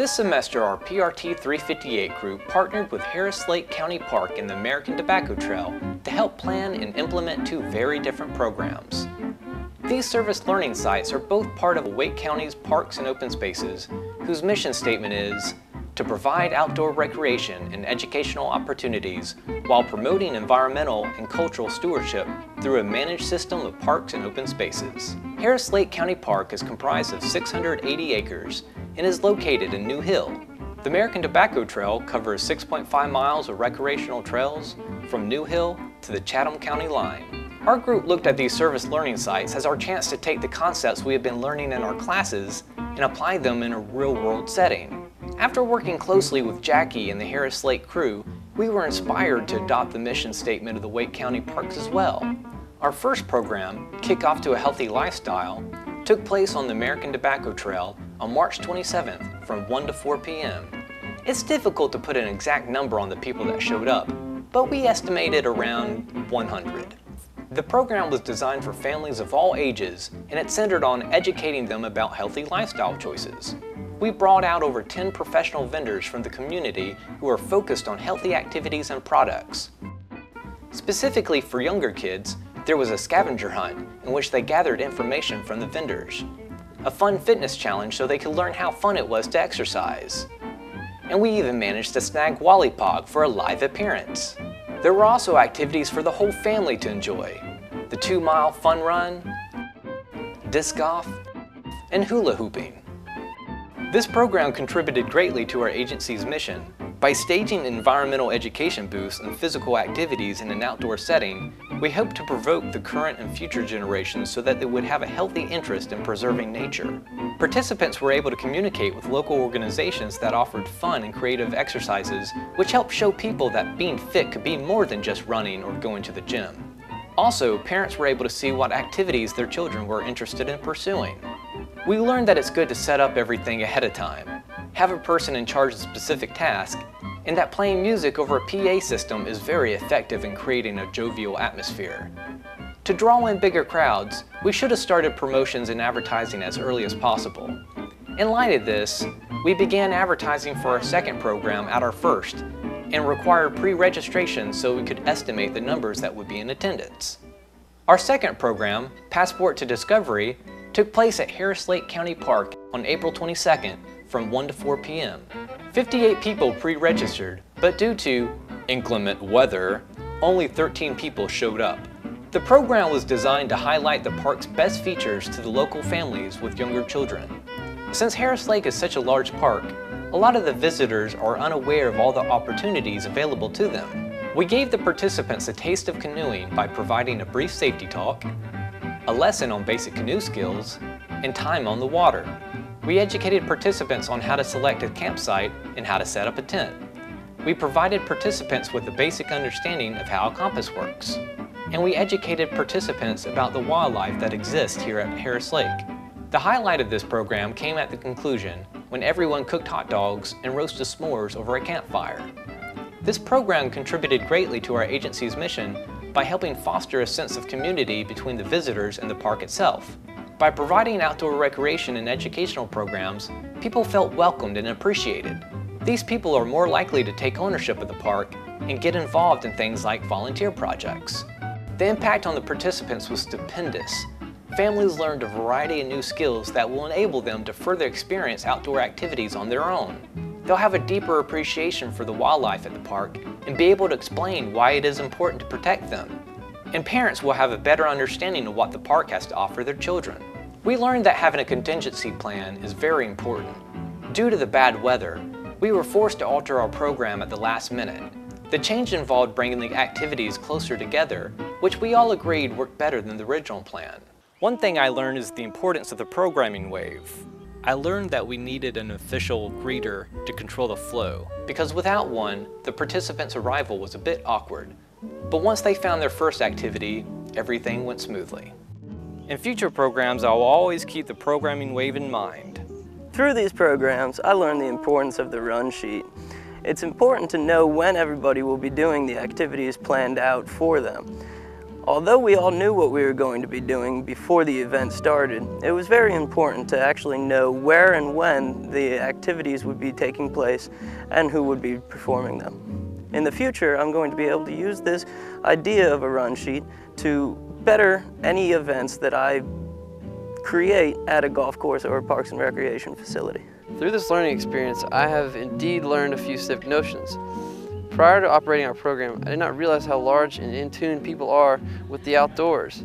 This semester, our PRT 358 group partnered with Harris Lake County Park and the American Tobacco Trail to help plan and implement two very different programs. These service learning sites are both part of Wake County's Parks and Open Spaces, whose mission statement is to provide outdoor recreation and educational opportunities while promoting environmental and cultural stewardship through a managed system of parks and open spaces. Harris Lake County Park is comprised of 680 acres and is located in New Hill. The American Tobacco Trail covers 6.5 miles of recreational trails from New Hill to the Chatham County line. Our group looked at these service learning sites as our chance to take the concepts we have been learning in our classes and apply them in a real-world setting. After working closely with Jackie and the Harris Lake crew, we were inspired to adopt the mission statement of the Wake County Parks as well. Our first program, Kick Off to a Healthy Lifestyle, took place on the American Tobacco Trail on March 27th from 1 to 4 p.m. It's difficult to put an exact number on the people that showed up, but we estimated around 100. The program was designed for families of all ages, and it centered on educating them about healthy lifestyle choices. We brought out over 10 professional vendors from the community who are focused on healthy activities and products. Specifically for younger kids, there was a scavenger hunt in which they gathered information from the vendors, a fun fitness challenge so they could learn how fun it was to exercise, and we even managed to snag Wally Pog for a live appearance. There were also activities for the whole family to enjoy: the 2-mile fun run, disc golf, and hula hooping. This program contributed greatly to our agency's mission. By staging environmental education booths and physical activities in an outdoor setting, we hope to provoke the current and future generations so that they would have a healthy interest in preserving nature. Participants were able to communicate with local organizations that offered fun and creative exercises, which helped show people that being fit could be more than just running or going to the gym. Also, parents were able to see what activities their children were interested in pursuing. We learned that it's good to set up everything ahead of time, have a person in charge of a specific task, and that playing music over a PA system is very effective in creating a jovial atmosphere. To draw in bigger crowds, we should have started promotions and advertising as early as possible. In light of this, we began advertising for our second program at our first, and required pre-registration so we could estimate the numbers that would be in attendance. Our second program, Passport to Discovery, took place at Harris Lake County Park on April 22nd from 1 to 4 p.m. 58 people pre-registered, but due to inclement weather, only 13 people showed up. The program was designed to highlight the park's best features to the local families with younger children. Since Harris Lake is such a large park, a lot of the visitors are unaware of all the opportunities available to them. We gave the participants a taste of canoeing by providing a brief safety talk, a lesson on basic canoe skills, and time on the water. We educated participants on how to select a campsite and how to set up a tent. We provided participants with a basic understanding of how a compass works. And we educated participants about the wildlife that exists here at Harris Lake. The highlight of this program came at the conclusion when everyone cooked hot dogs and roasted s'mores over a campfire. This program contributed greatly to our agency's mission by helping foster a sense of community between the visitors and the park itself. By providing outdoor recreation and educational programs, people felt welcomed and appreciated. These people are more likely to take ownership of the park and get involved in things like volunteer projects. The impact on the participants was stupendous. Families learned a variety of new skills that will enable them to further experience outdoor activities on their own. They'll have a deeper appreciation for the wildlife at the park and be able to explain why it is important to protect them. And parents will have a better understanding of what the park has to offer their children. We learned that having a contingency plan is very important. Due to the bad weather, we were forced to alter our program at the last minute. The change involved bringing the activities closer together, which we all agreed worked better than the original plan. One thing I learned is the importance of the programming wave. I learned that we needed an official greeter to control the flow, because without one, the participants' arrival was a bit awkward. But once they found their first activity, everything went smoothly. In future programs, I will always keep the programming wave in mind. Through these programs, I learned the importance of the run sheet. It's important to know when everybody will be doing the activities planned out for them. Although we all knew what we were going to be doing before the event started, it was very important to actually know where and when the activities would be taking place and who would be performing them. In the future, I'm going to be able to use this idea of a run sheet to better any events that I create at a golf course or a parks and recreation facility. Through this learning experience, I have indeed learned a few civic notions. Prior to operating our program, I did not realize how large and in tune people are with the outdoors.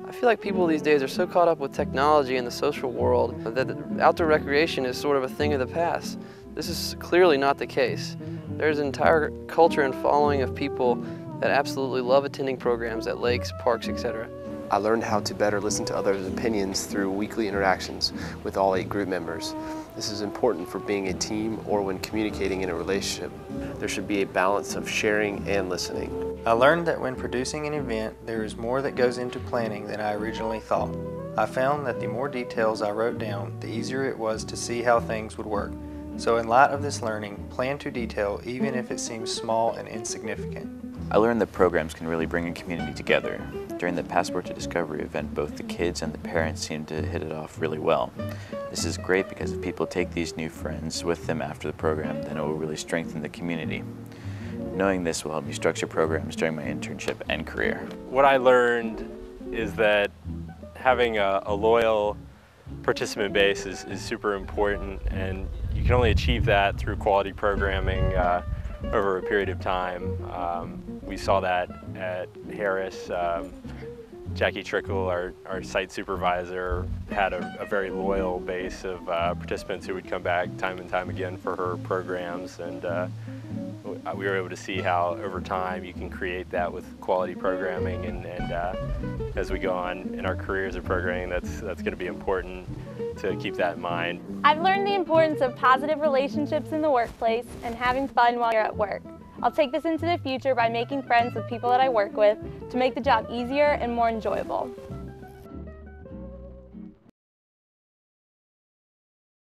I feel like people these days are so caught up with technology and the social world that outdoor recreation is sort of a thing of the past. This is clearly not the case. There's an entire culture and following of people that absolutely love attending programs at lakes, parks, etc. I learned how to better listen to others' opinions through weekly interactions with all 8 group members. This is important for being a team or when communicating in a relationship. There should be a balance of sharing and listening. I learned that when producing an event, there is more that goes into planning than I originally thought. I found that the more details I wrote down, the easier it was to see how things would work. So in light of this learning, plan to detail even if it seems small and insignificant. I learned that programs can really bring a community together. During the Passport to Discovery event, both the kids and the parents seemed to hit it off really well. This is great because if people take these new friends with them after the program, then it will really strengthen the community. Knowing this will help me structure programs during my internship and career. What I learned is that having a loyal participant base is super important, and you can only achieve that through quality programming over a period of time. We saw that at Harris. Jackie Trickle, our site supervisor, had a very loyal base of participants who would come back time and time again for her programs, and we were able to see how over time you can create that with quality programming, and as we go on in our careers of programming, that's going to be important to keep that in mind. I've learned the importance of positive relationships in the workplace and having fun while you're at work. I'll take this into the future by making friends with people that I work with to make the job easier and more enjoyable.